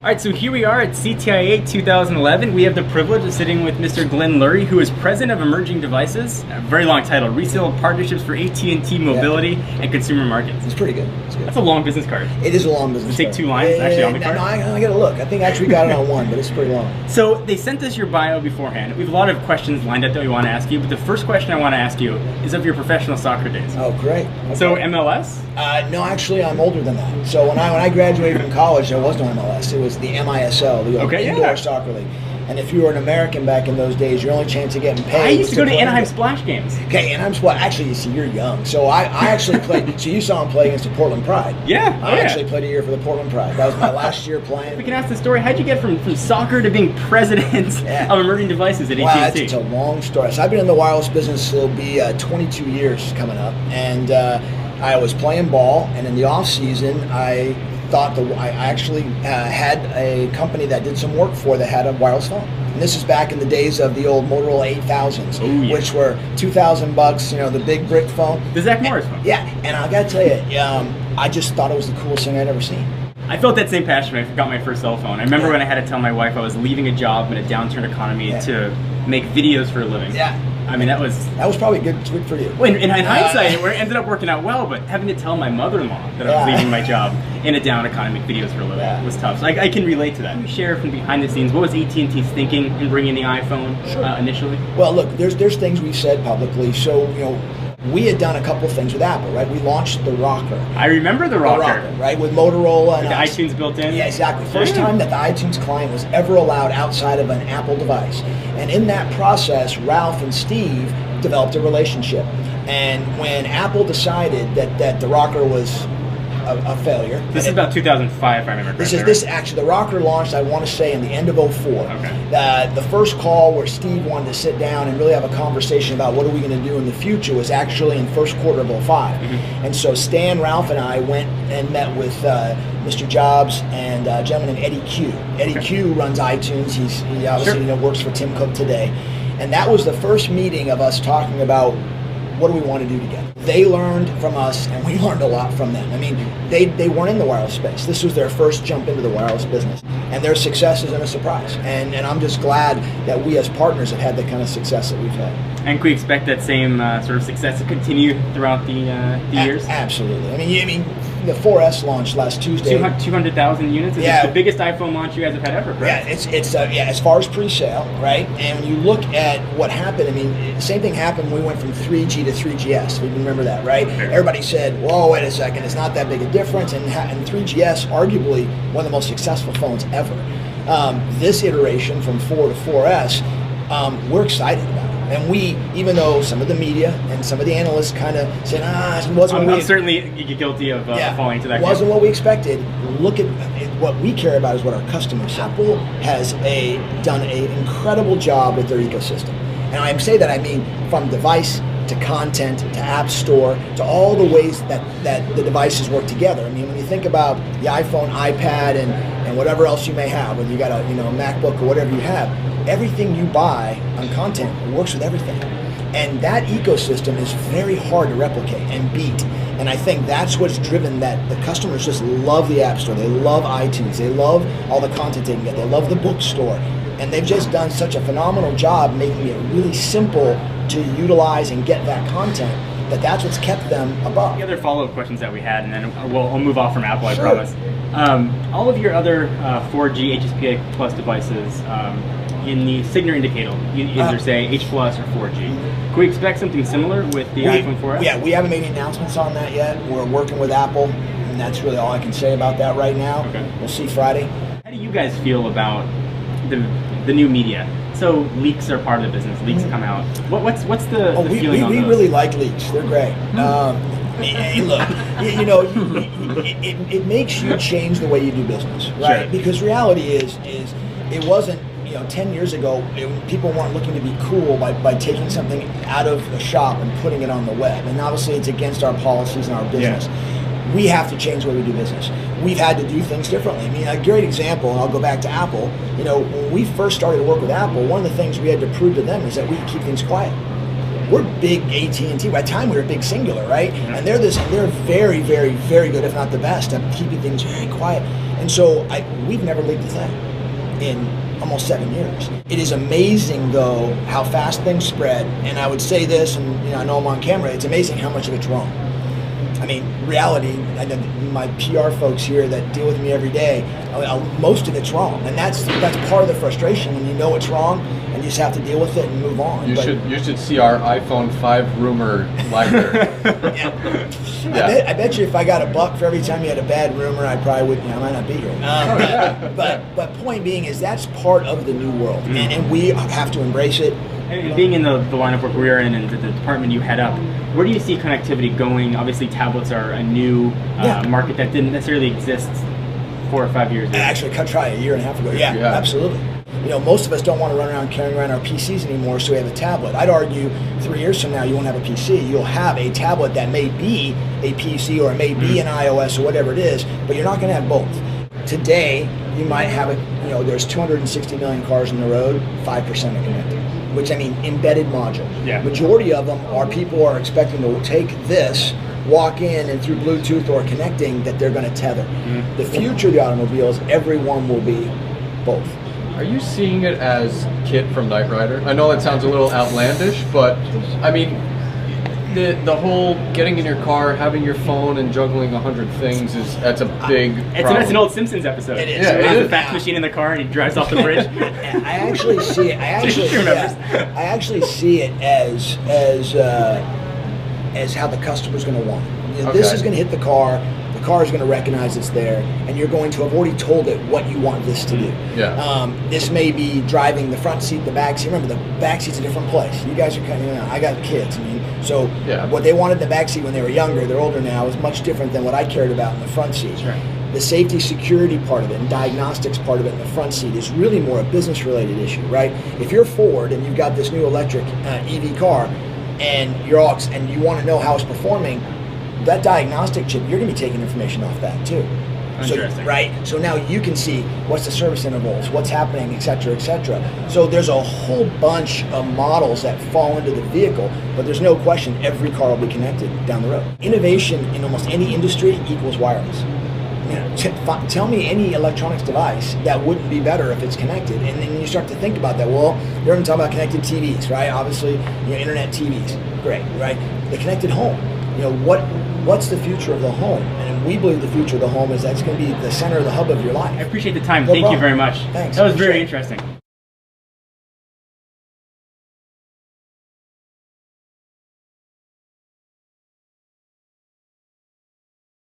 All right, so here we are at CTIA 2011. We have the privilege of sitting with Mr. Glenn Lurie, who is President of Emerging Devices. A very long title, Resale Partnerships for AT&T Mobility and Consumer Markets. It's pretty good. It's good. That's a long business card. It is a long business Does it take 2 lines actually on the card? No, I gotta look. I think actually we got it on one, but it's pretty long. So they sent us your bio beforehand. We have a lot of questions lined up that we want to ask you, but the first question I want to ask you is of your professional soccer days. Oh, great. Okay. So MLS? No, actually, I'm older than that. So when I graduated from college, there was no MLS. It was the MISL, the Indoor Soccer League. And if you were an American back in those days, your only chance of getting paid. I used to go to play. Anaheim Splash games. Okay, Anaheim Splash. Actually, you see, you're young. So I actually played. So you saw him play against the Portland Pride. Yeah. I actually played a year for the Portland Pride. That was my last year playing. We can ask the story. How'd you get from soccer to being president of Emerging Devices at AT&T? Wow, it's a long story. So I've been in the wireless business. It'll be 22 years coming up, and I was playing ball, and in the off season, I thought I actually had a company that did some work for that had a wireless phone. And this is back in the days of the old Motorola 8000s, which were $2,000, you know, the big brick phone. The Zach Morris phone. Yeah, and I gotta tell you, I just thought it was the coolest thing I'd ever seen. I felt that same passion when I got my first cell phone. I remember when I had to tell my wife I was leaving a job in a downturn economy to make videos for a living. Yeah. I mean, that was probably good for you. Well, in hindsight, it ended up working out well, but having to tell my mother-in-law that I was leaving my job in a down economy videos for a living was tough. So I can relate to that. Can you share from behind the scenes, what was AT&T's thinking in bringing the iPhone initially? Well, look, there's things we've said publicly. So, you know, we had done a couple of things with Apple, right? We launched the Rocker. I remember the Rocker. Right, with Motorola and the iTunes built in. Yeah, exactly. First time that the iTunes client was ever allowed outside of an Apple device. And in that process, Ralph and Steve developed a relationship. And when Apple decided that the Rocker was a failure. This is about 2005, if I remember correctly. This actually, the Rocker launched, I want to say, in the end of 04. Okay. The first call where Steve wanted to sit down and really have a conversation about what are we going to do in the future was actually in first quarter of 05. And so Stan, Ralph, and I went and met with Mr. Jobs and a gentleman named Eddie Q. Eddie Q runs iTunes. He obviously works for Tim Cook today. And that was the first meeting of us talking about what do we want to do together. They learned from us, and we learned a lot from them. I mean, they weren't in the wireless space. This was their first jump into the wireless business. And their success isn't a surprise. And I'm just glad that we as partners have had the kind of success that we've had. And can we expect that same sort of success to continue throughout the years? Absolutely. I mean, the 4S launched last Tuesday. 200,000 units? It's the biggest iPhone launch you guys have had ever, correct? Yeah, as far as pre-sale, right? And when you look at what happened, I mean, the same thing happened when we went from 3G to 3GS. We remember that, right? Okay. Everybody said, whoa, wait a second, it's not that big a difference. And 3GS, arguably one of the most successful phones ever. This iteration from 4 to 4S, we're excited about it. And we, even though some of the media and some of the analysts kind of said, it wasn't I'm certainly guilty of falling into that. Wasn't what we expected. Look at what we care about is what our customers. Apple has done an incredible job with their ecosystem. And I say that, I mean from device to content to app store to all the ways that the devices work together. I mean, when you think about the iPhone, iPad, and whatever else you may have, whether you got a MacBook or whatever you have, everything you buy on content works with everything. And that ecosystem is very hard to replicate and beat. And I think that's what's driven that the customers just love the App Store. They love iTunes. They love all the content they can get. They love the bookstore. And they've just done such a phenomenal job making it really simple to utilize and get that content that's what's kept them above. The other follow-up questions that we had, and then we'll move off from Apple, I promise. All of your other 4G HSPA Plus devices, in the Signal indicator, either say H Plus or 4G. Can we expect something similar with the iPhone 4S? Yeah, we haven't made any announcements on that yet. We're working with Apple, and that's really all I can say about that right now. Okay. We'll see Friday. How do you guys feel about the new media? So leaks are part of the business. Leaks come out. What's the feeling on those? We really like leaks. They're great. Hey, look, it makes you change the way you do business, right? Sure. Because reality is it wasn't, 10 years ago, people weren't looking to be cool by taking something out of a shop and putting it on the web. And obviously it's against our policies and our business. Yeah. We have to change the way we do business. We've had to do things differently. I mean, a great example, and I'll go back to Apple, when we first started to work with Apple, one of the things we had to prove to them is that we could keep things quiet. We're big AT&T. By the time we were big Singular, right? And they're very, very, very good, if not the best, at keeping things very quiet. And so we've never leaked a thing in almost 7 years. It is amazing, though, how fast things spread. And I would say this, and I know I'm on camera, it's amazing how much of it's wrong. I mean, reality, I know my PR folks here that deal with me every day, most of it's wrong. And that's part of the frustration when you know it's wrong and you just have to deal with it and move on. You should see our iPhone 5 rumor library. Yeah. I bet you if I got $1 for every time you had a bad rumor, I probably wouldn't. I might not be here. But point being is that's part of the new world, and we have to embrace it. And being in the line of work we're in and the department you head up, where do you see connectivity going? Obviously, tablets are a new market that didn't necessarily exist 4 or 5 years ago. Actually, try a year and a half ago. Yeah, absolutely. Most of us don't want to run around carrying around our PCs anymore, so we have a tablet. I'd argue 3 years from now, you won't have a PC. You'll have a tablet that may be a PC or it may be an iOS or whatever it is, but you're not going to have both. Today, you might have it, there's 260 million cars on the road, 5% are connected, which I mean embedded module. Yeah. Majority of them are people who are expecting to take this, walk in, and through Bluetooth or connecting that they're going to tether. The future of the automobiles, everyone will be both. Are you seeing it as Kit from Knight Rider? I know that sounds a little outlandish, but I mean, the whole getting in your car, having your phone, and juggling 100 things that's a big problem. It's an old Simpsons episode. It is. Yeah, it is. The fax machine in the car and he drives off the bridge. I actually see it. I actually see it as how the customer's going to want it. This is going to hit the car. The car is going to recognize it's there, and you're going to have already told it what you want this to do. Yeah. This may be driving the front seat, the back seat. Remember, the back seat's a different place. You guys are kind of, I got kids. So what they wanted in the back seat when they were younger, they're older now, is much different than what I cared about in the front seat. That's right. The safety security part of it and diagnostics part of it in the front seat is really more a business-related issue, right? If you're Ford and you've got this new electric EV car, and you want to know how it's performing, that diagnostic chip, you're going to be taking information off that too. Interesting. So now you can see what's the service intervals, what's happening, et cetera, et cetera. So there's a whole bunch of models that fall into the vehicle, but there's no question every car will be connected down the road. Innovation in almost any industry equals wireless. Tell me any electronics device that wouldn't be better if it's connected, and then you start to think about that. Well, you're going to talk about connected TVs, right? Obviously, internet TVs, great, right? The connected home. What's the future of the home? And we believe the future of the home is that's going to be the center of the hub of your life. I appreciate the time. No Thank problem. you very much. Thanks. That was very interesting.